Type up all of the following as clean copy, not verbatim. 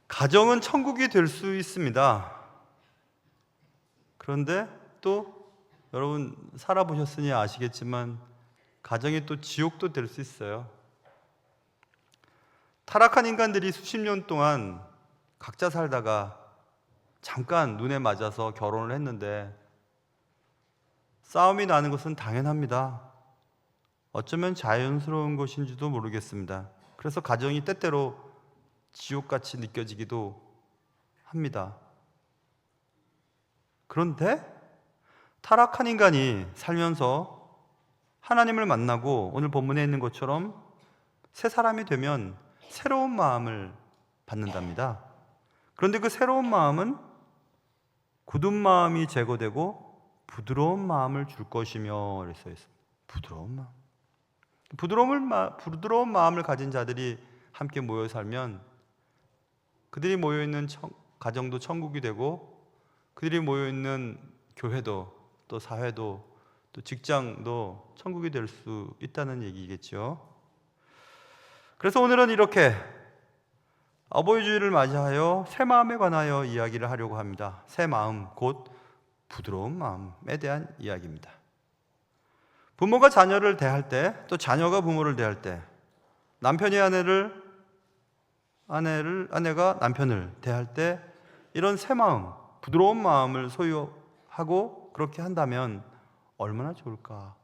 가정은 천국이 될 수 있습니다. 그런데 또 여러분 살아보셨으니 아시겠지만 가정이 또 지옥도 될 수 있어요. 타락한 인간들이 수십 년 동안 각자 살다가 잠깐 눈에 맞아서 결혼을 했는데 싸움이 나는 것은 당연합니다. 어쩌면 자연스러운 것인지도 모르겠습니다. 그래서 가정이 때때로 지옥같이 느껴지기도 합니다. 그런데 타락한 인간이 살면서 하나님을 만나고 오늘 본문에 있는 것처럼 새 사람이 되면 새로운 마음을 받는답니다. 그런데 그 새로운 마음은 굳은 마음이 제거되고 부드러운 마음을 줄 것이며 이렇게 써 있습니다. 부드러운 마음. 부드러운 마음을 가진 자들이 함께 모여 살면 그들이 모여있는 가정도 천국이 되고 그들이 모여있는 교회도 또 사회도 또 직장도 천국이 될 수 있다는 얘기겠죠. 그래서 오늘은 이렇게 어버이 주일을 맞이하여 새 마음에 관하여 이야기를 하려고 합니다. 새 마음, 곧 부드러운 마음에 대한 이야기입니다. 부모가 자녀를 대할 때, 또 자녀가 부모를 대할 때, 남편이 아내가 남편을 대할 때 이런 새 마음, 부드러운 마음을 소유하고 그렇게 한다면 얼마나 좋을까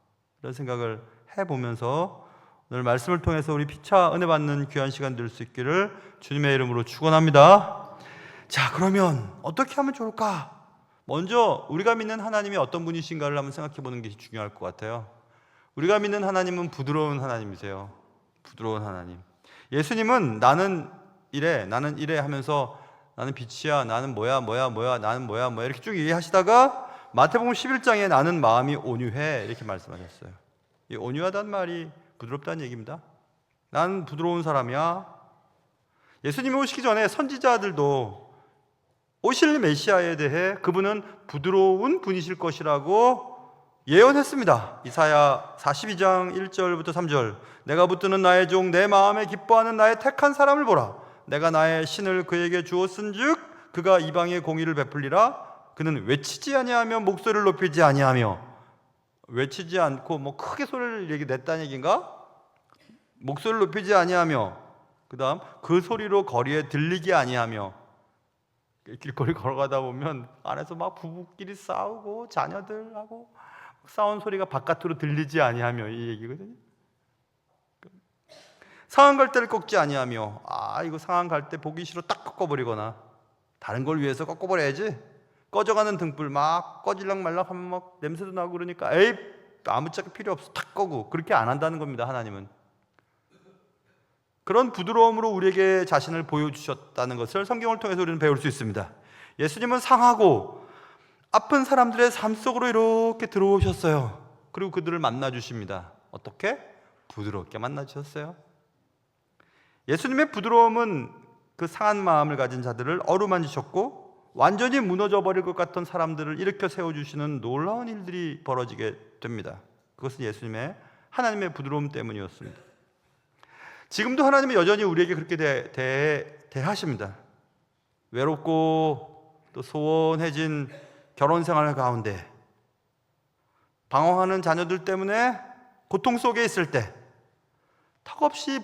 이런 생각을 해보면서 오늘 말씀을 통해서 우리 피차 은혜 받는 귀한 시간 될 수 있기를 주님의 이름으로 축원합니다. 자, 그러면 어떻게 하면 좋을까? 먼저 우리가 믿는 하나님이 어떤 분이신가를 한번 생각해 보는 게 중요할 것 같아요. 우리가 믿는 하나님은 부드러운 하나님이세요. 부드러운 하나님. 예수님은 나는 이래 하면서 나는 빛이야, 나는 뭐야, 나는 뭐야 이렇게 쭉 얘기하시다가 마태복음 11장에 나는 마음이 온유해 이렇게 말씀하셨어요. 이 온유하다는 말이 부드럽다는 얘기입니다. 난 부드러운 사람이야. 예수님이 오시기 전에 선지자들도 오실 메시아에 대해 그분은 부드러운 분이실 것이라고 예언했습니다. 이사야 42장 1절부터 3절. 내가 붙드는 나의 종 내 마음에 기뻐하는 나의 택한 사람을 보라. 내가 나의 신을 그에게 주었은즉 그가 이방의 공의를 베풀리라. 그는 외치지 아니하며 목소리를 높이지 아니하며. 외치지 않고 뭐 크게 소리를 냈다는 얘기인가? 목소리를 높이지 아니하며, 그 다음 그 소리로 거리에 들리게 아니하며. 길거리 걸어가다 보면 안에서 막 부부끼리 싸우고 자녀들하고 싸운 소리가 바깥으로 들리지 아니하며 이 얘기거든요. 상한 갈대를 꺾지 아니하며, 이거 상한 갈대 보기 싫어 딱 꺾어버리거나 다른 걸 위해서 꺾어버려야지. 꺼져가는 등불 막 꺼질락 말락 하면 막 냄새도 나고 그러니까 에이 아무짝에 필요 없어 탁 꺼고, 그렇게 안 한다는 겁니다. 하나님은 그런 부드러움으로 우리에게 자신을 보여주셨다는 것을 성경을 통해서 우리는 배울 수 있습니다. 예수님은 상하고 아픈 사람들의 삶 속으로 이렇게 들어오셨어요. 그리고 그들을 만나주십니다. 어떻게? 부드럽게 만나주셨어요. 예수님의 부드러움은 그 상한 마음을 가진 자들을 어루만지셨고 완전히 무너져 버릴 것 같던 사람들을 일으켜 세워주시는 놀라운 일들이 벌어지게 됩니다. 그것은 예수님의 하나님의 부드러움 때문이었습니다. 지금도 하나님은 여전히 우리에게 그렇게 대하십니다. 외롭고 또 소원해진 결혼 생활 가운데 방황하는 자녀들 때문에 고통 속에 있을 때, 턱없이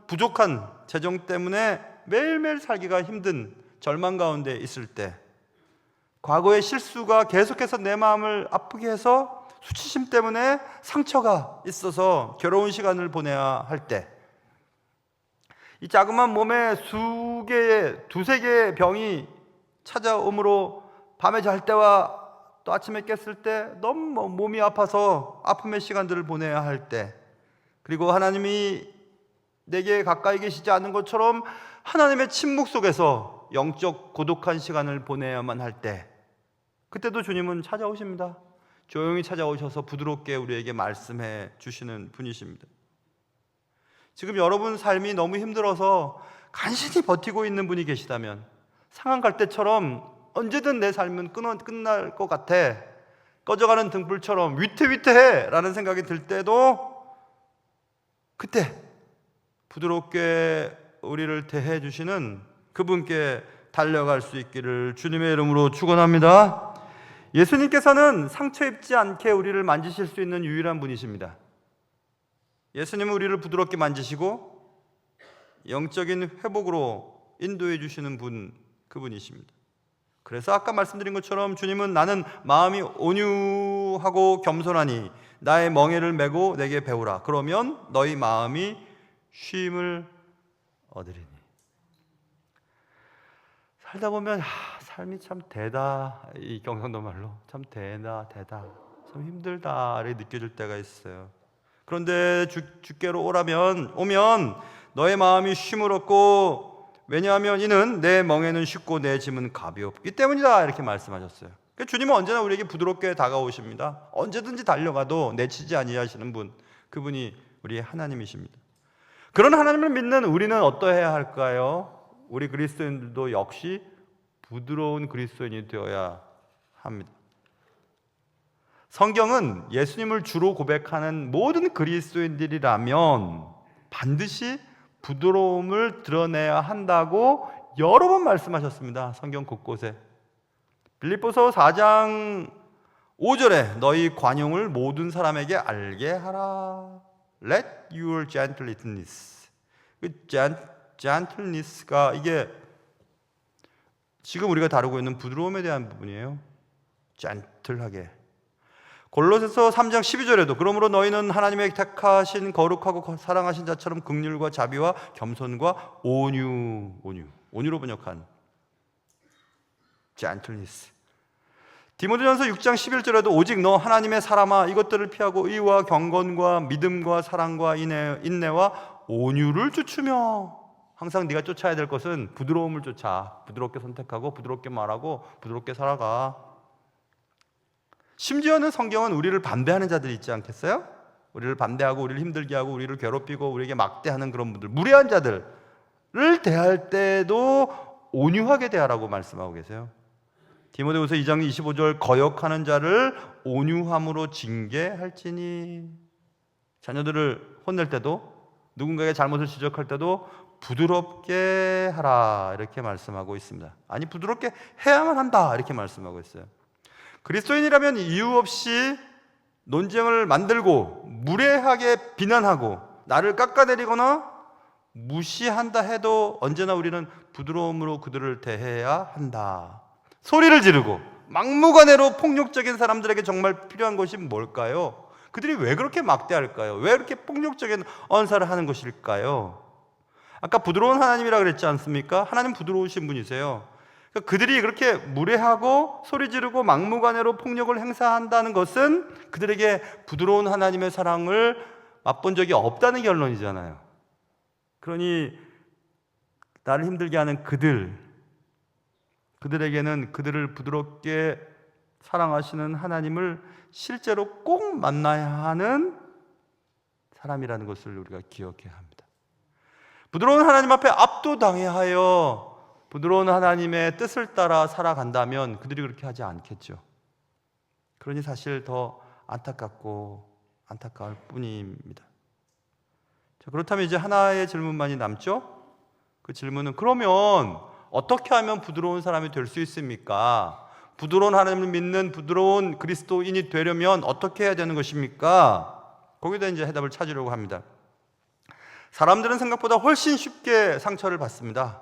부족한 재정 때문에 매일매일 살기가 힘든 절망 가운데 있을 때, 과거의 실수가 계속해서 내 마음을 아프게 해서 수치심 때문에 상처가 있어서 괴로운 시간을 보내야 할 때, 이 자그마한 몸에 두세 개의 병이 찾아오므로 밤에 잘 때와 또 아침에 깼을 때 너무 몸이 아파서 아픔의 시간들을 보내야 할 때, 그리고 하나님이 내게 가까이 계시지 않은 것처럼 하나님의 침묵 속에서 영적 고독한 시간을 보내야만 할 때, 그때도 주님은 찾아오십니다. 조용히 찾아오셔서 부드럽게 우리에게 말씀해 주시는 분이십니다. 지금 여러분 삶이 너무 힘들어서 간신히 버티고 있는 분이 계시다면, 상한 갈대처럼 언제든 내 삶은 끝날 것 같아, 꺼져가는 등불처럼 위태위태해라는 생각이 들 때도 그때 부드럽게 우리를 대해 주시는 그분께 달려갈 수 있기를 주님의 이름으로 축원합니다. 예수님께서는 상처 입지 않게 우리를 만지실 수 있는 유일한 분이십니다. 예수님은 우리를 부드럽게 만지시고 영적인 회복으로 인도해 주시는 분, 그분이십니다. 그래서 아까 말씀드린 것처럼 주님은 나는 마음이 온유하고 겸손하니 나의 멍에를 메고 내게 배우라. 그러면 너희 마음이 쉼을 얻으리니. 살다 보면 삶이 참 대다, 이 경상도 말로 참 대다 참 힘들다 이렇게 느껴질 때가 있어요. 그런데 주께로 오면 너의 마음이 쉼을 얻고, 왜냐하면 이는 내 멍에는 쉽고 내 짐은 가볍기 때문이다 이렇게 말씀하셨어요. 그러니까 주님은 언제나 우리에게 부드럽게 다가오십니다. 언제든지 달려가도 내치지 아니하시는 분, 그분이 우리의 하나님이십니다. 그런 하나님을 믿는 우리는 어떠해야 할까요? 우리 그리스도인들도 역시 부드러운 그리스도인이 되어야 합니다. 성경은 예수님을 주로 고백하는 모든 그리스도인들이라면 반드시 부드러움을 드러내야 한다고 여러 번 말씀하셨습니다. 성경 곳곳에. 빌립보서 4장 5절에 너희 관용을 모든 사람에게 알게 하라. Let your gentleness. 그 gentleness가 이게 지금 우리가 다루고 있는 부드러움에 대한 부분이에요. 젠틀하게. 골로새서 3장 12절에도 그러므로 너희는 하나님의 택하신 거룩하고 사랑하신 자처럼 긍휼과 자비와 겸손과 온유로 번역한 gentleness. 디모데전서 6장 11절에도 오직 너 하나님의 사람아 이것들을 피하고 의와 경건과 믿음과 사랑과 인내와 온유를 쫓으며. 항상 네가 쫓아야 될 것은 부드러움을 쫓아. 부드럽게 선택하고 부드럽게 말하고 부드럽게 살아가. 심지어는 성경은 우리를 반대하는 자들이 있지 않겠어요? 우리를 반대하고 우리를 힘들게 하고 우리를 괴롭히고 우리에게 막대하는 그런 분들, 무례한 자들을 대할 때도 온유하게 대하라고 말씀하고 계세요. 디모데후서 2장 25절 거역하는 자를 온유함으로 징계할지니. 자녀들을 혼낼 때도, 누군가의 잘못을 지적할 때도 부드럽게 하라 이렇게 말씀하고 있습니다. 아니, 부드럽게 해야만 한다 이렇게 말씀하고 있어요. 그리스도인이라면 이유 없이 논쟁을 만들고 무례하게 비난하고 나를 깎아내리거나 무시한다 해도 언제나 우리는 부드러움으로 그들을 대해야 한다. 소리를 지르고 막무가내로 폭력적인 사람들에게 정말 필요한 것이 뭘까요? 그들이 왜 그렇게 막대할까요? 왜 그렇게 폭력적인 언사를 하는 것일까요? 아까 부드러운 하나님이라 그랬지 않습니까? 하나님 부드러우신 분이세요. 그들이 그렇게 무례하고 소리 지르고 막무가내로 폭력을 행사한다는 것은 그들에게 부드러운 하나님의 사랑을 맛본 적이 없다는 결론이잖아요. 그러니 나를 힘들게 하는 그들에게는 그들을 부드럽게 사랑하시는 하나님을 실제로 꼭 만나야 하는 사람이라는 것을 우리가 기억해야 합니다. 부드러운 하나님 앞에 압도당하여 부드러운 하나님의 뜻을 따라 살아간다면 그들이 그렇게 하지 않겠죠. 그러니 사실 더 안타까울 뿐입니다. 자, 그렇다면 이제 하나의 질문만이 남죠? 그 질문은 그러면 어떻게 하면 부드러운 사람이 될 수 있습니까? 부드러운 하나님을 믿는 부드러운 그리스도인이 되려면 어떻게 해야 되는 것입니까? 거기다 이제 해답을 찾으려고 합니다. 사람들은 생각보다 훨씬 쉽게 상처를 받습니다.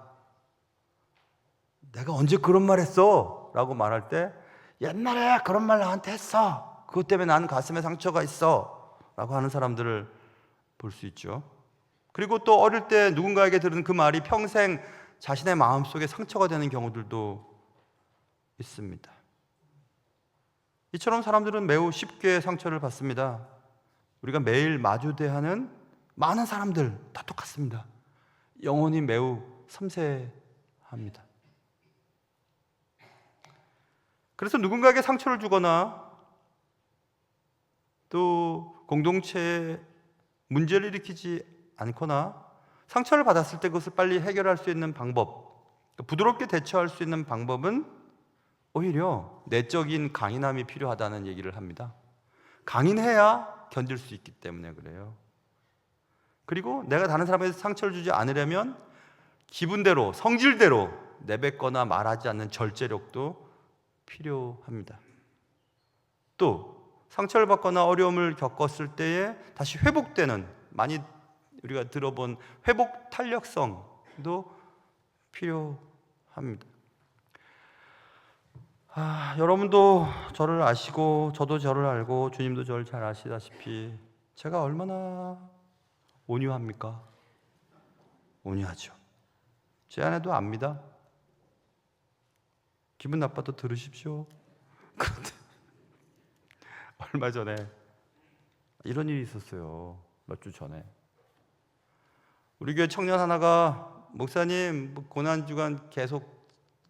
내가 언제 그런 말 했어? 라고 말할 때 옛날에 그런 말 나한테 했어. 그것 때문에 나는 가슴에 상처가 있어. 라고 하는 사람들을 볼 수 있죠. 그리고 또 어릴 때 누군가에게 들은 그 말이 평생 자신의 마음속에 상처가 되는 경우들도 있습니다. 이처럼 사람들은 매우 쉽게 상처를 받습니다. 우리가 매일 마주대하는 많은 사람들 다 똑같습니다. 영혼이 매우 섬세합니다. 그래서 누군가에게 상처를 주거나 또 공동체에 문제를 일으키지 않거나 상처를 받았을 때 그것을 빨리 해결할 수 있는 방법, 부드럽게 대처할 수 있는 방법은 오히려 내적인 강인함이 필요하다는 얘기를 합니다. 강인해야 견딜 수 있기 때문에 그래요. 그리고 내가 다른 사람에게 상처를 주지 않으려면 기분대로, 성질대로 내뱉거나 말하지 않는 절제력도 필요합니다. 또 상처를 받거나 어려움을 겪었을 때에 다시 회복되는, 많이 우리가 들어본 회복 탄력성도 필요합니다. 여러분도 저를 아시고 저도 저를 알고 주님도 저를 잘 아시다시피 제가 얼마나 온유합니까? 온유하죠. 제 아내도 압니다. 기분 나빠도 들으십시오. 그런데 얼마 전에 이런 일이 있었어요. 몇 주 전에 우리 교회 청년 하나가 목사님 고난주간 계속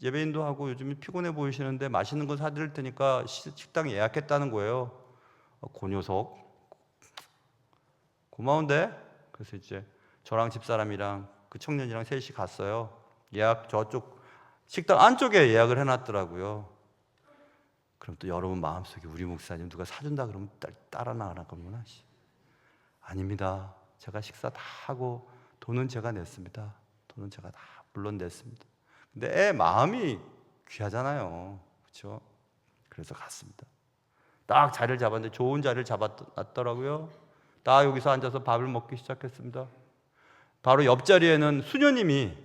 예배인도 하고 요즘 피곤해 보이시는데 맛있는 거 사드릴 테니까 식당 예약했다는 거예요. 그 녀석 고마운데? 그래서 이제 저랑 집사람이랑 그 청년이랑 셋이 갔어요. 예약 저쪽 식당 안쪽에 예약을 해놨더라고요. 그럼 또 여러분 마음속에 우리 목사님 누가 사준다 그러면 따라 나가나 그러구나. 아닙니다. 제가 식사 다 하고 돈은 제가 냈습니다. 돈은 제가 다 물론 냈습니다. 근데 애 마음이 귀하잖아요. 그렇죠? 그래서 갔습니다. 딱 자리를 잡았는데 좋은 자리를 잡아놨더라고요. 딱 여기서 앉아서 밥을 먹기 시작했습니다. 바로 옆자리에는 수녀님이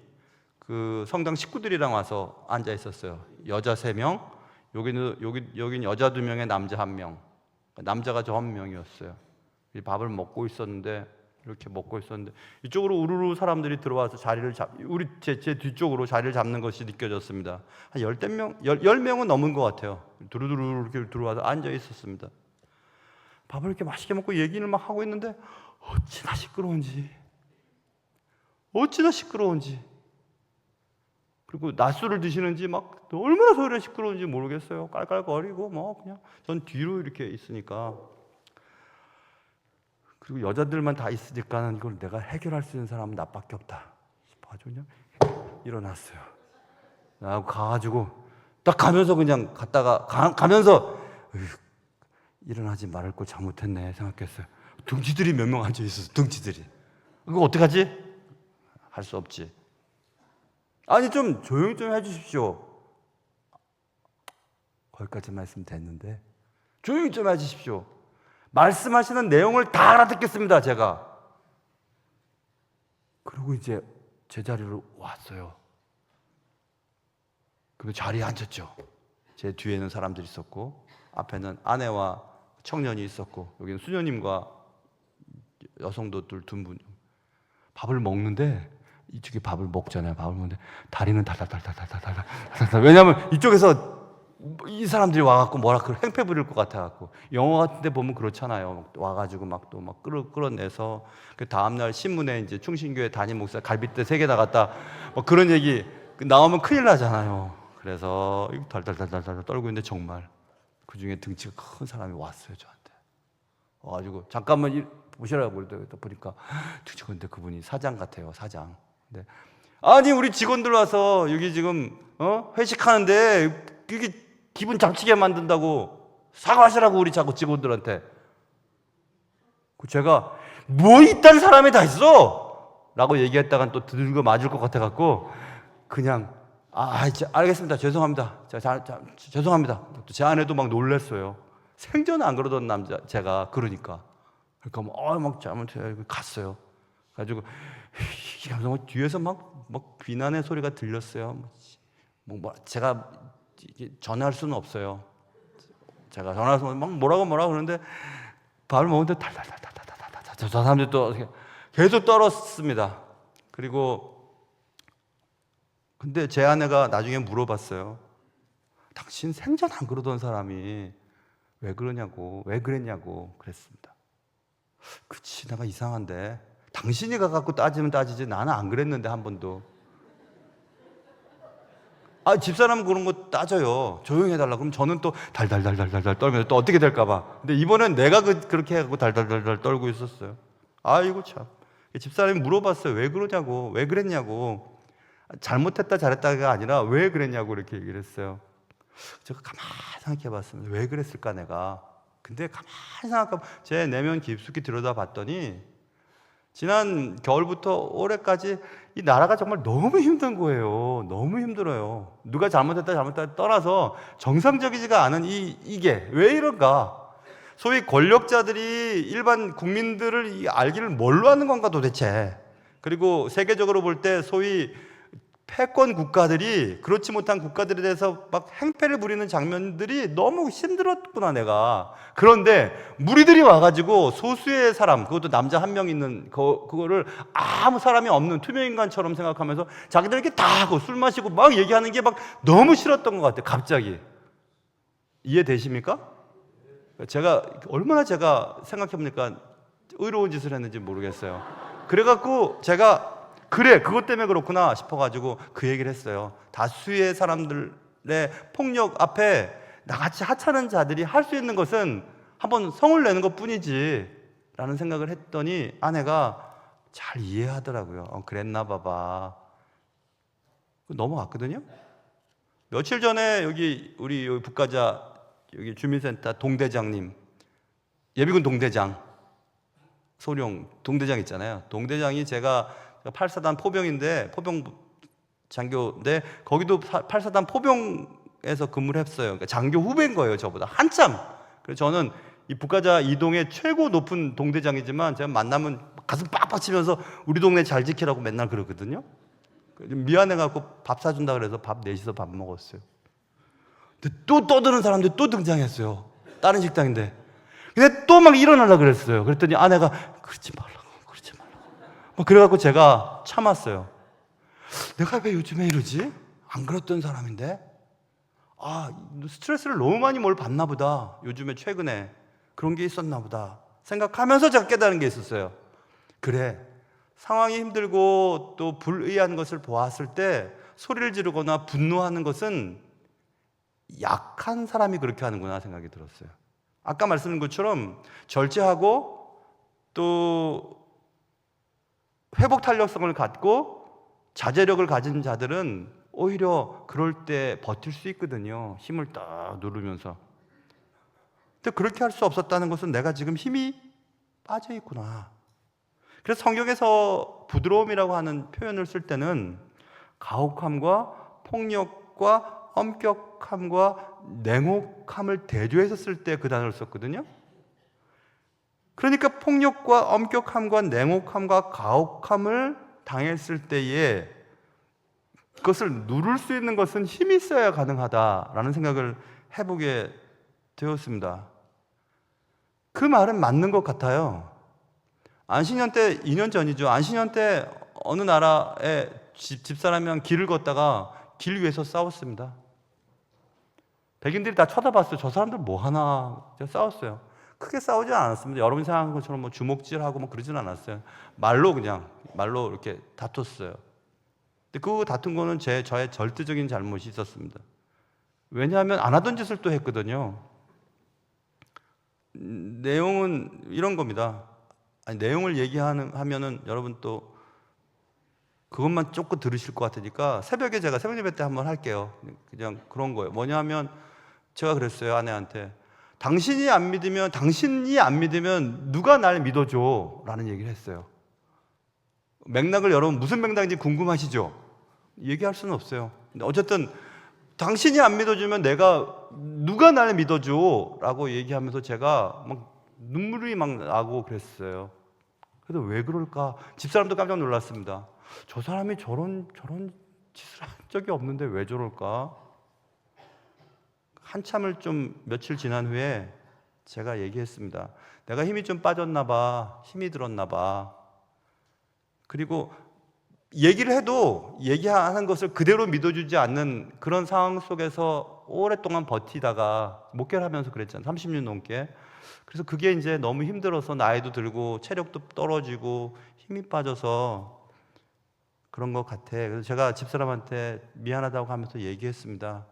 그 성당 식구들이랑 와서 앉아 있었어요. 여자 3명, 여긴 여자 2명에 남자 1명. 남자가 저 1명이었어요. 밥을 먹고 있었는데 이렇게 먹고 있었는데 이쪽으로 우르르 사람들이 들어와서 자리를 제 뒤쪽으로 자리를 잡는 것이 느껴졌습니다. 한 10명은 넘은 것 같아요. 두루두루 이렇게 들어와서 앉아 있었습니다. 밥을 이렇게 맛있게 먹고 얘기를 막 하고 있는데 어찌나 시끄러운지 그리고 낮술을 드시는지 막 얼마나 소리가 시끄러운지 모르겠어요. 깔깔거리고 뭐 그냥 전 뒤로 이렇게 있으니까. 그리고 여자들만 다 있으니까는 이걸 내가 해결할 수 있는 사람은 나밖에 없다 싶어가지고 그냥 일어났어요. 나하고 가가지고 딱 가면서 그냥 가면서 일어나지 말할 걸 잘못했네 생각했어요. 등치들이 몇 명 앉아 있었어. 등치들이. 이거 어떡하지? 할 수 없지. 아니 좀 조용히 좀 해주십시오. 거기까지 말씀 됐는데 조용히 좀 해주십시오. 말씀하시는 내용을 다 알아듣겠습니다, 제가. 그리고 이제 제 자리로 왔어요. 그리고 자리에 앉았죠. 제 뒤에는 사람들이 있었고 앞에는 아내와 청년이 있었고 여기는 수녀님과 여성도들 2분. 밥을 먹는데 이쪽에 밥을 먹잖아요. 밥을 먹는데 다리는 달달달달달달달달. 왜냐하면 이쪽에서 이 사람들이 와갖고 행패 부릴 것 같아갖고 영화 같은데 보면 그렇잖아요. 와가지고 막 끌어내서 그 다음날 신문에 이제 충신교회 담임 목사 갈빗대 3개 나갔다 뭐 그런 얘기 나오면 큰일 나잖아요. 그래서 달달달달달 떨고 있는데 정말 그 중에 등치가 큰 사람이 왔어요 저한테. 와가지고 잠깐만 보시라고 보니까 근데 그분이 사장 같아요. 사장. 근데 아니 우리 직원들 와서 여기 지금 회식하는데 이게 기분 잡치게 만든다고 사과하시라고 우리 자꾸 직원들한테. 제가 뭐 이딴 사람이 다 있어? 라고 얘기했다간 또 들고 맞을 것 같아갖고 그냥 알겠습니다. 죄송합니다. 죄송합니다. 또 제 아내도 막 놀랐어요. 생전 안 그러던 남자 제가 그러니까 막 잘못해 갔어요. 가지고 뒤에서 막 비난의 소리가 들렸어요. 제가 전할 수는 없어요. 제가 전할 수는 막 뭐라고 그러는데 밥을 먹는데 달달달달달달달 저 사람들이 또 계속 떨었습니다. 그리고 근데 제 아내가 나중에 물어봤어요. 당신 생전 안 그러던 사람이 왜 그랬냐고 그랬습니다. 그치 내가 이상한데 당신이 가갖고 따지면 따지지 나는 안 그랬는데 한 번도. 집사람은 그런 거 따져요. 조용히 해달라. 그럼 저는 또 달달달달달 떨면서 또 어떻게 될까봐. 근데 이번엔 내가 그렇게 해갖고 달달달달 떨고 있었어요. 아이고 참. 집사람이 물어봤어요. 왜 그러냐고, 왜 그랬냐고. 잘못했다 잘했다가 아니라 왜 그랬냐고 이렇게 얘기를 했어요. 제가 가만히 생각해 봤습니다. 왜 그랬을까 내가. 근데 가만히 생각하면 제 내면 깊숙이 들여다봤더니 지난 겨울부터 올해까지 이 나라가 정말 너무 힘든 거예요. 너무 힘들어요. 누가 잘못했다 떠나서 정상적이지가 않은 이게 왜 이런가? 소위 권력자들이 일반 국민들을 알기를 뭘로 하는 건가 도대체? 그리고 세계적으로 볼 때 소위 패권 국가들이 그렇지 못한 국가들에 대해서 막 행패를 부리는 장면들이 너무 힘들었구나 내가. 그런데 무리들이 와가지고 소수의 사람, 그것도 남자 한 명 있는 그거를 아무 사람이 없는 투명인간처럼 생각하면서 자기들 이렇게 다 하고 술 마시고 막 얘기하는 게 막 너무 싫었던 것 같아요. 갑자기. 이해되십니까? 얼마나 제가 생각해보니까 의로운 짓을 했는지 모르겠어요. 그래갖고 제가 그래 그것 때문에 그렇구나 싶어가지고 그 얘기를 했어요. 다수의 사람들의 폭력 앞에 나같이 하찮은 자들이 할 수 있는 것은 한번 성을 내는 것 뿐이지 라는 생각을 했더니 아내가 잘 이해하더라고요. 그랬나 봐봐. 넘어갔거든요. 며칠 전에 우리 여기 북가자 여기 주민센터 동대장님, 예비군 동대장, 소령 동대장 있잖아요. 동대장이 제가 8사단 포병인데 포병 장교인데 거기도 8사단 포병에서 근무를 했어요. 그러니까 장교 후배인 거예요, 저보다 한참. 그래서 저는 이 북가자 이동의 최고 높은 동대장이지만 제가 만나면 가슴 빡빡 치면서 우리 동네 잘 지키라고 맨날 그러거든요. 미안해갖고 밥 사준다 그래서 밥 넷이서 밥 먹었어요. 근데 또 떠드는 사람들이 또 등장했어요. 다른 식당인데. 근데 또 막 일어나려고 그랬어요. 그랬더니 아내가 그러지 말라고. 뭐 그래갖고 제가 참았어요. 내가 왜 요즘에 이러지? 안 그랬던 사람인데? 스트레스를 너무 많이 받나 보다. 요즘에 최근에 그런 게 있었나 보다. 생각하면서 제가 깨달은 게 있었어요. 그래. 상황이 힘들고 또 불의한 것을 보았을 때 소리를 지르거나 분노하는 것은 약한 사람이 그렇게 하는구나 생각이 들었어요. 아까 말씀드린 것처럼 절제하고 또 회복 탄력성을 갖고 자제력을 가진 자들은 오히려 그럴 때 버틸 수 있거든요. 힘을 딱 누르면서. 근데 그렇게 할 수 없었다는 것은 내가 지금 힘이 빠져 있구나. 그래서 성경에서 부드러움이라고 하는 표현을 쓸 때는 가혹함과 폭력과 엄격함과 냉혹함을 대조해서 쓸 때 그 단어를 썼거든요. 그러니까 폭력과 엄격함과 냉혹함과 가혹함을 당했을 때에 그것을 누를 수 있는 것은 힘이 있어야 가능하다라는 생각을 해보게 되었습니다. 그 말은 맞는 것 같아요. 안식년 때 2년 전이죠. 안식년 때 어느 나라의 집사람이랑 길을 걷다가 길 위에서 싸웠습니다. 백인들이 다 쳐다봤어요. 저 사람들 뭐 하나 싸웠어요. 크게 싸우지 않았습니다. 여러분이 생각하는 것처럼 뭐 주먹질하고 뭐 그러진 않았어요. 말로 이렇게 다퉜어요. 근데 그 다툰 거는 저의 절대적인 잘못이 있었습니다. 왜냐하면 안 하던 짓을 또 했거든요. 내용은 이런 겁니다. 내용을 얘기하면은 여러분 또 그것만 조금 들으실 것 같으니까 새벽에 제가 새벽 예배 때 한번 할게요. 그냥 그런 거예요. 뭐냐면 제가 그랬어요, 아내한테. 당신이 안 믿으면 누가 날 믿어줘? 라는 얘기를 했어요. 맥락을 여러분 무슨 맥락인지 궁금하시죠? 얘기할 수는 없어요. 근데 어쨌든 당신이 안 믿어주면 누가 날 믿어줘? 라고 얘기하면서 제가 막 눈물이 막 나고 그랬어요. 그래서 왜 그럴까? 집사람도 깜짝 놀랐습니다. 저 사람이 저런 짓을 한 적이 없는데 왜 저럴까? 한참을 며칠 지난 후에 제가 얘기했습니다. 내가 힘이 좀 빠졌나 봐. 힘이 들었나 봐. 그리고 얘기를 해도 얘기하는 것을 그대로 믿어주지 않는 그런 상황 속에서 오랫동안 버티다가 목회를 하면서 그랬잖아요. 30년 넘게. 그래서 그게 이제 너무 힘들어서 나이도 들고 체력도 떨어지고 힘이 빠져서 그런 것 같아. 그래서 제가 집사람한테 미안하다고 하면서 얘기했습니다.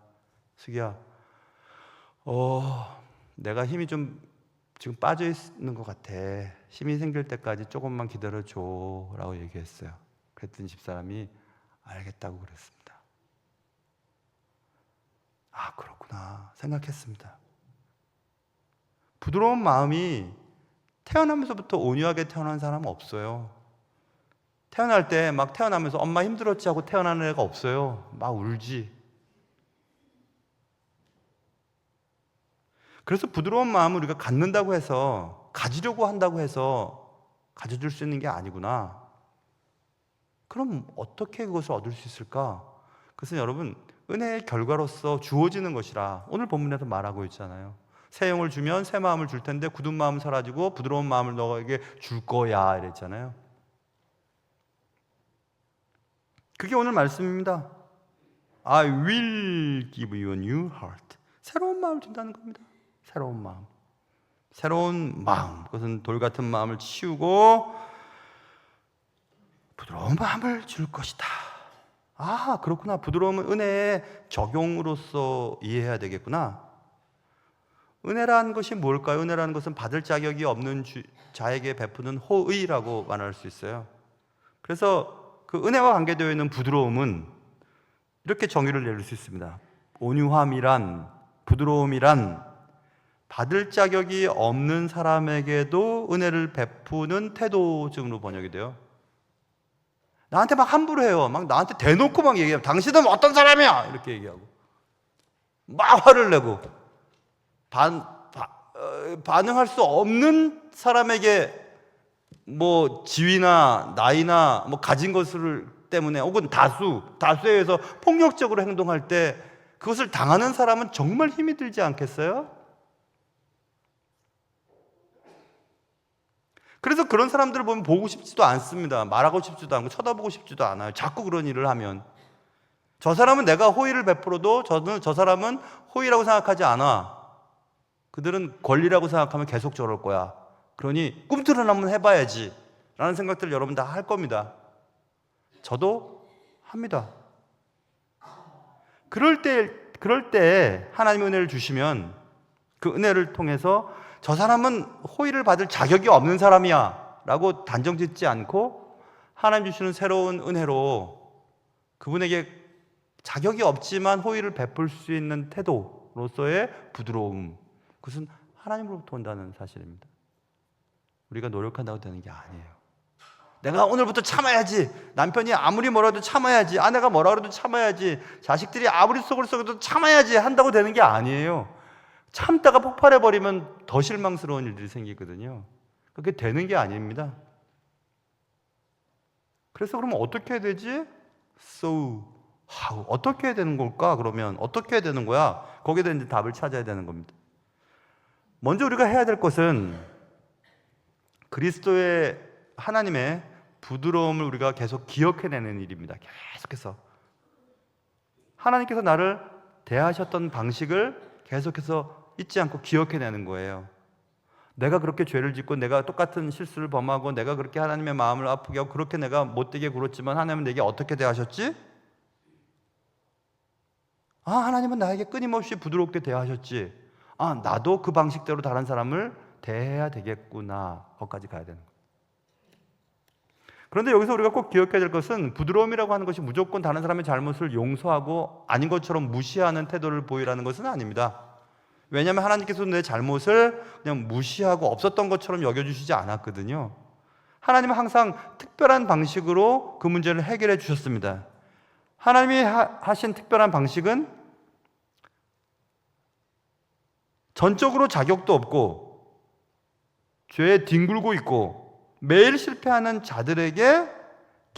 수기야, 내가 힘이 좀 지금 빠져 있는 것 같아. 힘이 생길 때까지 조금만 기다려줘 라고 얘기했어요. 그랬더니 집사람이 알겠다고 그랬습니다. 아, 그렇구나 생각했습니다. 부드러운 마음이 태어나면서부터 온유하게 태어난 사람은 없어요. 태어날 때 막 태어나면서 엄마 힘들었지 하고 태어나는 애가 없어요. 막 울지. 그래서 부드러운 마음을 우리가 갖는다고 해서, 가지려고 한다고 해서 가져줄 수 있는 게 아니구나. 그럼 어떻게 그것을 얻을 수 있을까? 그것은 여러분, 은혜의 결과로서 주어지는 것이라 오늘 본문에서 말하고 있잖아요. 새 영을 주면 새 마음을 줄 텐데 굳은 마음은 사라지고 부드러운 마음을 너에게 줄 거야 이랬잖아요. 그게 오늘 말씀입니다. I will give you a new heart. 새로운 마음을 준다는 겁니다. 새로운 마음. 새로운 마음. 그것은 돌 같은 마음을 치우고 부드러운 마음을 줄 것이다. 아, 그렇구나. 부드러움은 은혜의 적용으로서 이해해야 되겠구나. 은혜라는 것이 뭘까요? 은혜라는 것은 받을 자격이 없는 자에게 베푸는 호의라고 말할 수 있어요. 그래서 그 은혜와 관계되어 있는 부드러움은 이렇게 정의를 내릴 수 있습니다. 온유함이란, 부드러움이란 받을 자격이 없는 사람에게도 은혜를 베푸는 태도증으로 번역이 돼요. 나한테 막 함부로 해요. 막 나한테 대놓고 막 얘기해요. 당신은 어떤 사람이야? 이렇게 얘기하고 막 화를 내고 반응할 수 없는 사람에게 뭐 지위나 나이나 뭐 가진 것을 때문에 혹은 다수에 의해서 폭력적으로 행동할 때 그것을 당하는 사람은 정말 힘이 들지 않겠어요? 그래서 그런 사람들을 보면 보고 싶지도 않습니다. 말하고 싶지도 않고 쳐다보고 싶지도 않아요. 자꾸 그런 일을 하면. 저 사람은 내가 호의를 베풀어도 저 사람은 호의라고 생각하지 않아. 그들은 권리라고 생각하면 계속 저럴 거야. 그러니 꿈틀을 한번 해봐야지 라는 생각들을 여러분 다 할 겁니다. 저도 합니다. 그럴 때 하나님의 은혜를 주시면 그 은혜를 통해서 저 사람은 호의를 받을 자격이 없는 사람이야 라고 단정 짓지 않고 하나님 주시는 새로운 은혜로 그분에게 자격이 없지만 호의를 베풀 수 있는 태도로서의 부드러움, 그것은 하나님으로부터 온다는 사실입니다. 우리가 노력한다고 되는 게 아니에요. 내가 오늘부터 참아야지, 남편이 아무리 뭐라도 참아야지, 아내가 뭐라 그래도 참아야지, 자식들이 아무리 속을 썩여도 참아야지 한다고 되는 게 아니에요. 참다가 폭발해버리면 더 실망스러운 일들이 생기거든요. 그게 되는 게 아닙니다. 그래서 그러면 어떻게 해야 되지? 어떻게 해야 되는 걸까? 그러면 어떻게 해야 되는 거야? 거기에 대한 답을 찾아야 되는 겁니다. 먼저 우리가 해야 될 것은 그리스도의 하나님의 부드러움을 우리가 계속 기억해내는 일입니다. 계속해서 하나님께서 나를 대하셨던 방식을 계속해서 잊지 않고 기억해내는 거예요. 내가 그렇게 죄를 짓고 내가 똑같은 실수를 범하고 내가 그렇게 하나님의 마음을 아프게 하고 그렇게 내가 못되게 굴었지만 하나님은 내게 어떻게 대하셨지? 아, 하나님은 나에게 끊임없이 부드럽게 대하셨지. 아, 나도 그 방식대로 다른 사람을 대해야 되겠구나. 거기까지 가야 되는 거예요. 그런데 여기서 우리가 꼭 기억해야 될 것은 부드러움이라고 하는 것이 무조건 다른 사람의 잘못을 용서하고 아닌 것처럼 무시하는 태도를 보이라는 것은 아닙니다. 왜냐하면 하나님께서 내 잘못을 그냥 무시하고 없었던 것처럼 여겨주시지 않았거든요. 하나님은 항상 특별한 방식으로 그 문제를 해결해 주셨습니다. 하나님이 하신 특별한 방식은 전적으로 자격도 없고 죄에 뒹굴고 있고 매일 실패하는 자들에게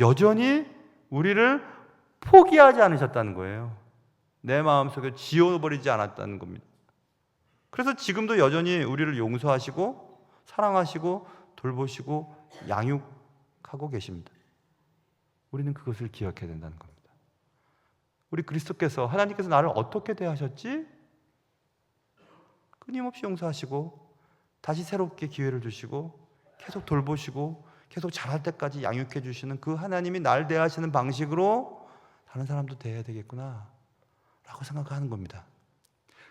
여전히 우리를 포기하지 않으셨다는 거예요. 내 마음속에 지워버리지 않았다는 겁니다. 그래서 지금도 여전히 우리를 용서하시고 사랑하시고 돌보시고 양육하고 계십니다. 우리는 그것을 기억해야 된다는 겁니다. 우리 그리스도께서 하나님께서 나를 어떻게 대하셨지? 끊임없이 용서하시고 다시 새롭게 기회를 주시고 계속 돌보시고 계속 잘할 때까지 양육해 주시는 그 하나님이 날 대하시는 방식으로 다른 사람도 대해야 되겠구나 라고 생각하는 겁니다.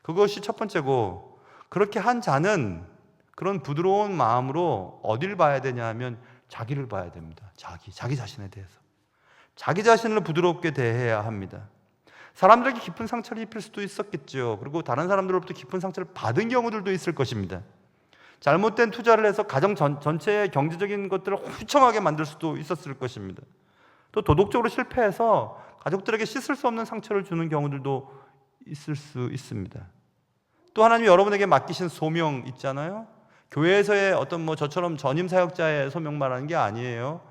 그것이 첫 번째고, 그렇게 한 자는 그런 부드러운 마음으로 어딜 봐야 되냐 하면 자기를 봐야 됩니다. 자기 자신에 대해서 자기 자신을 부드럽게 대해야 합니다. 사람들에게 깊은 상처를 입힐 수도 있었겠죠. 그리고 다른 사람들로부터 깊은 상처를 받은 경우들도 있을 것입니다. 잘못된 투자를 해서 가정 전체의 경제적인 것들을 후청하게 만들 수도 있었을 것입니다. 또 도덕적으로 실패해서 가족들에게 씻을 수 없는 상처를 주는 경우들도 있을 수 있습니다. 또 하나님이 여러분에게 맡기신 소명 있잖아요. 교회에서의 어떤 저처럼 전임 사역자의 소명 말하는 게 아니에요.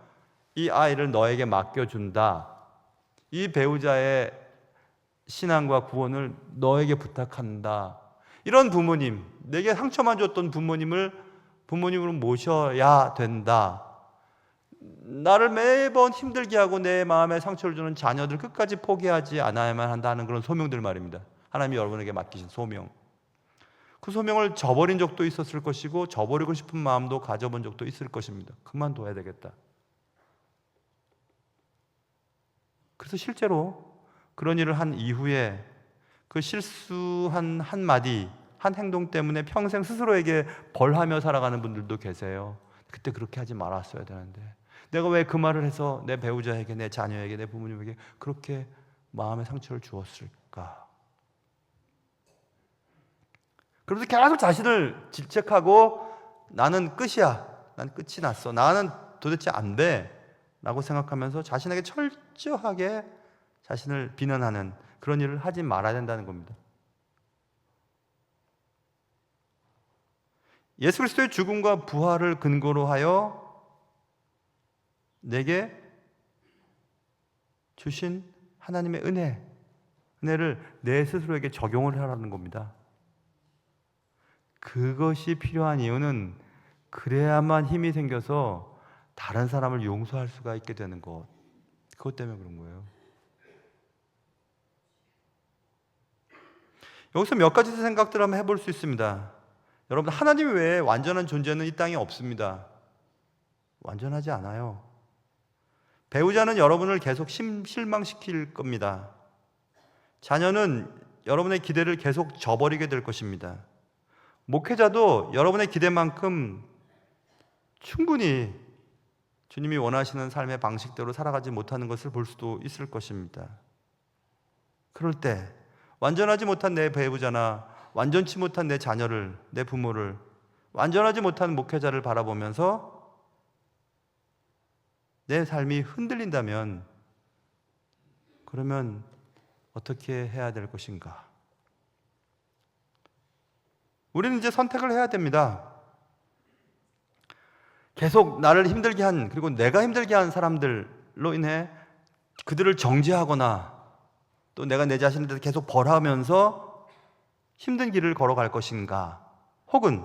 이 아이를 너에게 맡겨준다. 이 배우자의 신앙과 구원을 너에게 부탁한다. 이런 부모님, 내게 상처만 줬던 부모님으로 모셔야 된다. 나를 매번 힘들게 하고 내 마음에 상처를 주는 자녀들 끝까지 포기하지 않아야만 한다는 그런 소명들 말입니다. 하나님이 여러분에게 맡기신 소명. 그 소명을 저버린 적도 있었을 것이고 저버리고 싶은 마음도 가져본 적도 있을 것입니다. 그만둬야 되겠다. 그래서 실제로 그런 일을 한 이후에 그 실수한 한마디, 한 행동 때문에 평생 스스로에게 벌하며 살아가는 분들도 계세요. 그때 그렇게 하지 말았어야 되는데 내가 왜 그 말을 해서 내 배우자에게, 내 자녀에게, 내 부모님에게 그렇게 마음의 상처를 주었을까? 그러면서 계속 자신을 질책하고 나는 끝이야, 난 끝이 났어, 나는 도대체 안 돼 라고 생각하면서 자신에게 철저하게 자신을 비난하는 그런 일을 하지 말아야 된다는 겁니다. 예수 그리스도의 죽음과 부활을 근거로 하여 내게 주신 하나님의 은혜를 내 스스로에게 적용을 하라는 겁니다. 그것이 필요한 이유는 그래야만 힘이 생겨서 다른 사람을 용서할 수가 있게 되는 것. 그것 때문에 그런 거예요. 여기서 몇 가지 생각들을 한번 해볼 수 있습니다. 여러분, 하나님 외에 완전한 존재는 이 땅에 없습니다. 완전하지 않아요. 배우자는 여러분을 계속 실망시킬 겁니다. 자녀는 여러분의 기대를 계속 저버리게 될 것입니다. 목회자도 여러분의 기대만큼 충분히 주님이 원하시는 삶의 방식대로 살아가지 못하는 것을 볼 수도 있을 것입니다. 그럴 때 완전하지 못한 내 배우자나 완전치 못한 내 자녀를, 내 부모를, 완전하지 못한 목회자를 바라보면서 내 삶이 흔들린다면 그러면 어떻게 해야 될 것인가? 우리는 이제 선택을 해야 됩니다. 계속 나를 힘들게 한, 그리고 내가 힘들게 한 사람들로 인해 그들을 정죄하거나 또 내가 내 자신에 대해서 계속 벌하면서 힘든 길을 걸어갈 것인가? 혹은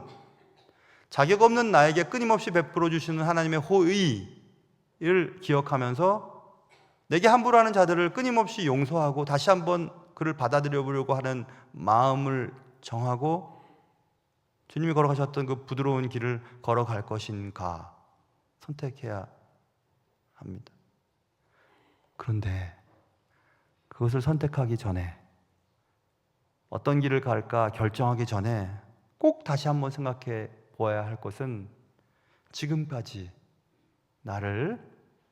자격 없는 나에게 끊임없이 베풀어 주시는 하나님의 호의를 기억하면서 내게 함부로 하는 자들을 끊임없이 용서하고 다시 한번 그를 받아들여 보려고 하는 마음을 정하고 주님이 걸어가셨던 그 부드러운 길을 걸어갈 것인가 선택해야 합니다. 그런데 그것을 선택하기 전에, 어떤 길을 갈까 결정하기 전에 꼭 다시 한번 생각해 보아야 할 것은 지금까지 나를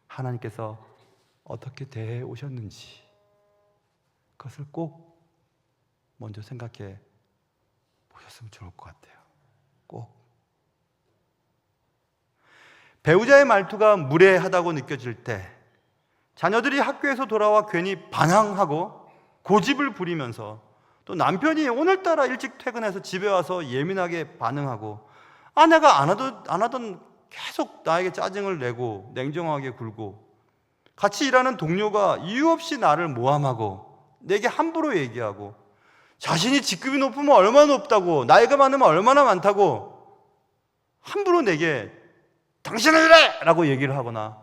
하나님께서 어떻게 대해 오셨는지 그것을 꼭 먼저 생각해 보셨으면 좋을 것 같아요. 꼭. 배우자의 말투가 무례하다고 느껴질 때, 자녀들이 학교에서 돌아와 괜히 반항하고 고집을 부리면서, 또 남편이 오늘따라 일찍 퇴근해서 집에 와서 예민하게 반응하고, 아내가 안 하던 계속 나에게 짜증을 내고 냉정하게 굴고, 같이 일하는 동료가 이유 없이 나를 모함하고 내게 함부로 얘기하고, 자신이 직급이 높으면 얼마나 높다고, 나이가 많으면 얼마나 많다고 함부로 내게 당신은 이래! 라고 얘기를 하거나,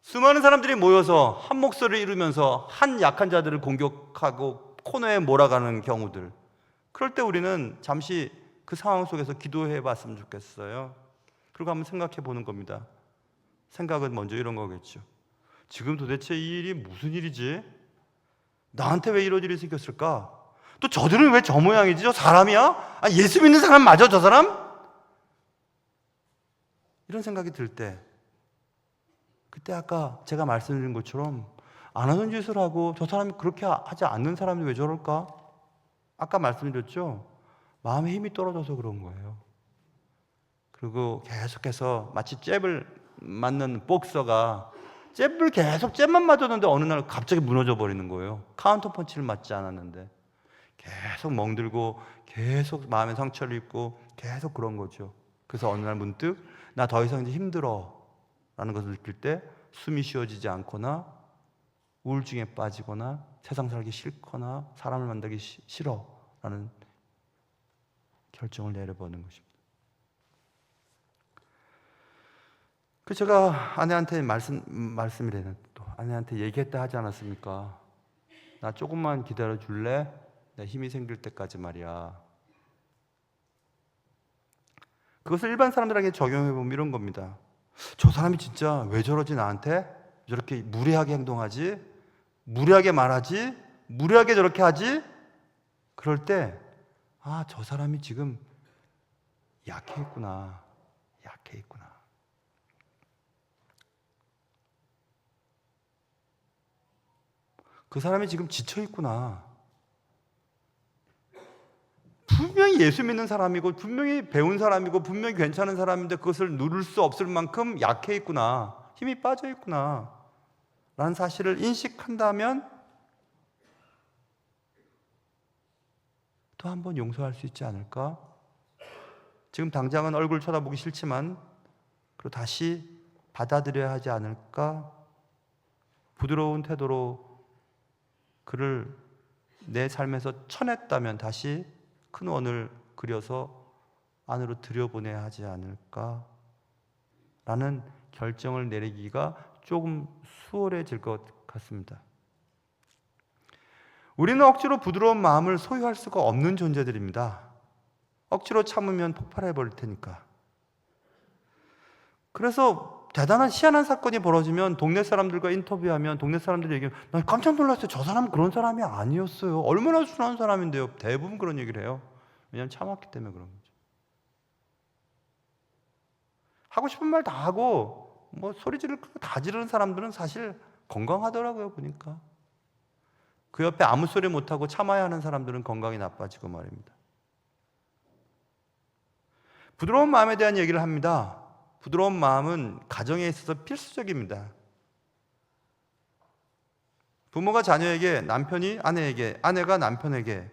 수많은 사람들이 모여서 한 목소리를 이루면서 한 약한 자들을 공격하고 코너에 몰아가는 경우들, 그럴 때 우리는 잠시 그 상황 속에서 기도해 봤으면 좋겠어요. 그리고 한번 생각해 보는 겁니다. 생각은 먼저 이런 거겠죠. 지금 도대체 이 일이 무슨 일이지? 나한테 왜 이런 일이 생겼을까? 또 저들은 왜 저 모양이지? 저 사람이야? 아니, 예수 믿는 사람 맞아, 저 사람? 이런 생각이 들 때, 그때 아까 제가 말씀드린 것처럼 안 하는 짓을 하고 저 사람이 그렇게 하지 않는 사람이 왜 저럴까? 아까 말씀드렸죠? 마음의 힘이 떨어져서 그런 거예요. 그리고 계속해서 마치 잽을 맞는 복서가 잽만 맞았는데 어느 날 갑자기 무너져 버리는 거예요. 카운터 펀치를 맞지 않았는데 계속 멍들고 계속 마음에 상처를 입고 계속 그런 거죠. 그래서 어느 날 문득 나 더 이상 이제 힘들어 라는 것을 느낄 때 숨이 쉬어지지 않거나 우울증에 빠지거나 세상 살기 싫거나 사람을 만나기 싫어 라는 결정을 내려보는 것입니다. 그 제가 아내한테 말씀이래요. 또 아내한테 얘기했다 하지 않았습니까? 나 조금만 기다려 줄래? 내 힘이 생길 때까지 말이야. 그것을 일반 사람들에게 적용해 보면 이런 겁니다. 저 사람이 진짜 왜 저러지 나한테? 저렇게 무례하게 행동하지? 무례하게 말하지? 무례하게 저렇게 하지? 그럴 때 아, 저 사람이 지금 약해 있구나. 약해 있구나. 그 사람이 지금 지쳐 있구나. 분명히 예수 믿는 사람이고 분명히 배운 사람이고 분명히 괜찮은 사람인데 그것을 누를 수 없을 만큼 약해 있구나. 힘이 빠져 있구나. 라는 사실을 인식한다면 또 한 번 용서할 수 있지 않을까? 지금 당장은 얼굴 쳐다보기 싫지만 그리고 다시 받아들여야 하지 않을까? 부드러운 태도로 그를 내 삶에서 쳐냈다면 다시 큰 원을 그려서 안으로 들여보내야 하지 않을까? 라는 결정을 내리기가 조금 수월해질 것 같습니다. 우리는 억지로 부드러운 마음을 소유할 수가 없는 존재들입니다. 억지로 참으면 폭발해 버릴 테니까. 그래서 대단한 희한한 사건이 벌어지면 동네 사람들과 인터뷰하면 동네 사람들이 얘기하면 난 깜짝 놀랐어요. 저 사람은 그런 사람이 아니었어요. 얼마나 순한 사람인데요. 대부분 그런 얘기를 해요. 왜냐하면 참았기 때문에 그런 거죠. 하고 싶은 말 다 하고 뭐 소리 지르고 다 지르는 사람들은 사실 건강하더라고요. 보니까. 그 옆에 아무 소리 못하고 참아야 하는 사람들은 건강이 나빠지고 말입니다. 부드러운 마음에 대한 얘기를 합니다. 부드러운 마음은 가정에 있어서 필수적입니다. 부모가 자녀에게, 남편이 아내에게, 아내가 남편에게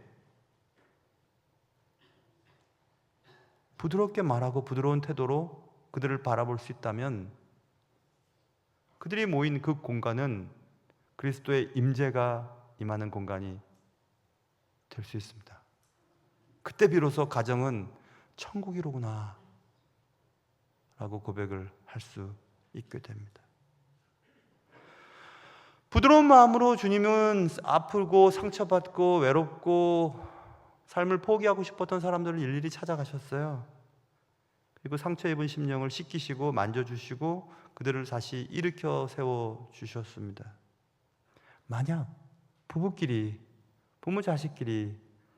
부드럽게 말하고 부드러운 태도로 그들을 바라볼 수 있다면 그들이 모인 그 공간은 그리스도의 임재가 임하는 공간이 될 수 있습니다. 그때 비로소 가정은 천국이로구나 라고 고백을 할 수 있게 됩니다. 부드러운 마음으로 주님은 아프고 상처받고 외롭고 삶을 포기하고 싶었던 사람들을 일일이 찾아가셨어요. 그리고 상처 입은 심령을 씻기시고 만져주시고 그들을 다시 일으켜 세워주셨습니다. 만약 부부끼리, 부모 자식끼리,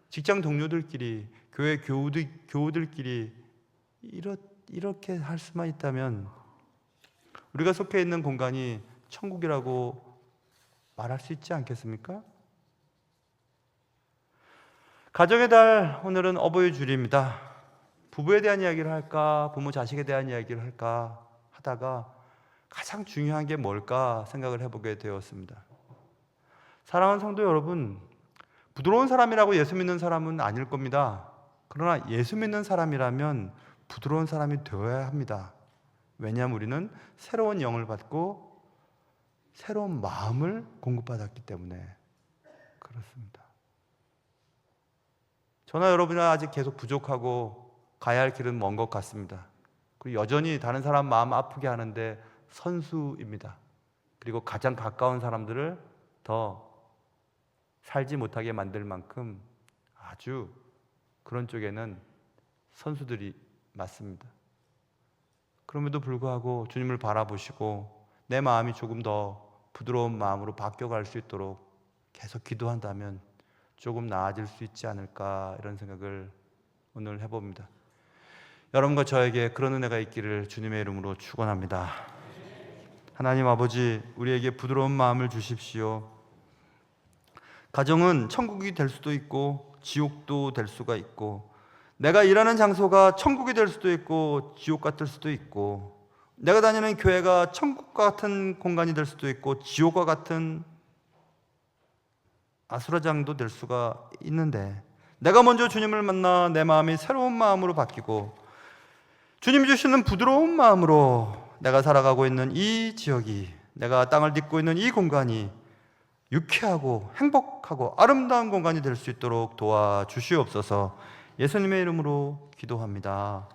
직장 동료들끼리, 교회 교우들끼리 이렇게 할 수만 있다면 우리가 속해 있는 공간이 천국이라고 말할 수 있지 않겠습니까? 가정의 달, 오늘은 어버이 주일입니다. 부부에 대한 이야기를 할까, 부모 자식에 대한 이야기를 할까 하다가 가장 중요한 게 뭘까 생각을 해보게 되었습니다. 사랑하는 성도 여러분, 부드러운 사람이라고 예수 믿는 사람은 아닐 겁니다. 그러나 예수 믿는 사람이라면 부드러운 사람이 되어야 합니다. 왜냐하면 우리는 새로운 영을 받고 새로운 마음을 공급받았기 때문에 그렇습니다. 저나 여러분은 아직 계속 부족하고 가야 할 길은 먼 것 같습니다. 그리고 여전히 다른 사람 마음 아프게 하는데 선수입니다. 그리고 가장 가까운 사람들을 더 살지 못하게 만들 만큼 아주 그런 쪽에는 선수들이 맞습니다. 그럼에도 불구하고 주님을 바라보시고 내 마음이 조금 더 부드러운 마음으로 바뀌어갈 수 있도록 계속 기도한다면 조금 나아질 수 있지 않을까 이런 생각을 오늘 해봅니다. 여러분과 저에게 그런 은혜가 있기를 주님의 이름으로 축원합니다. 하나님 아버지, 우리에게 부드러운 마음을 주십시오. 가정은 천국이 될 수도 있고 지옥도 될 수가 있고, 내가 일하는 장소가 천국이 될 수도 있고 지옥 같을 수도 있고, 내가 다니는 교회가 천국과 같은 공간이 될 수도 있고 지옥과 같은 아수라장도 될 수가 있는데, 내가 먼저 주님을 만나 내 마음이 새로운 마음으로 바뀌고 주님이 주시는 부드러운 마음으로 내가 살아가고 있는 이 지역이, 내가 땅을 딛고 있는 이 공간이 유쾌하고 행복하고 아름다운 공간이 될 수 있도록 도와주시옵소서. 예수님의 이름으로 기도합니다.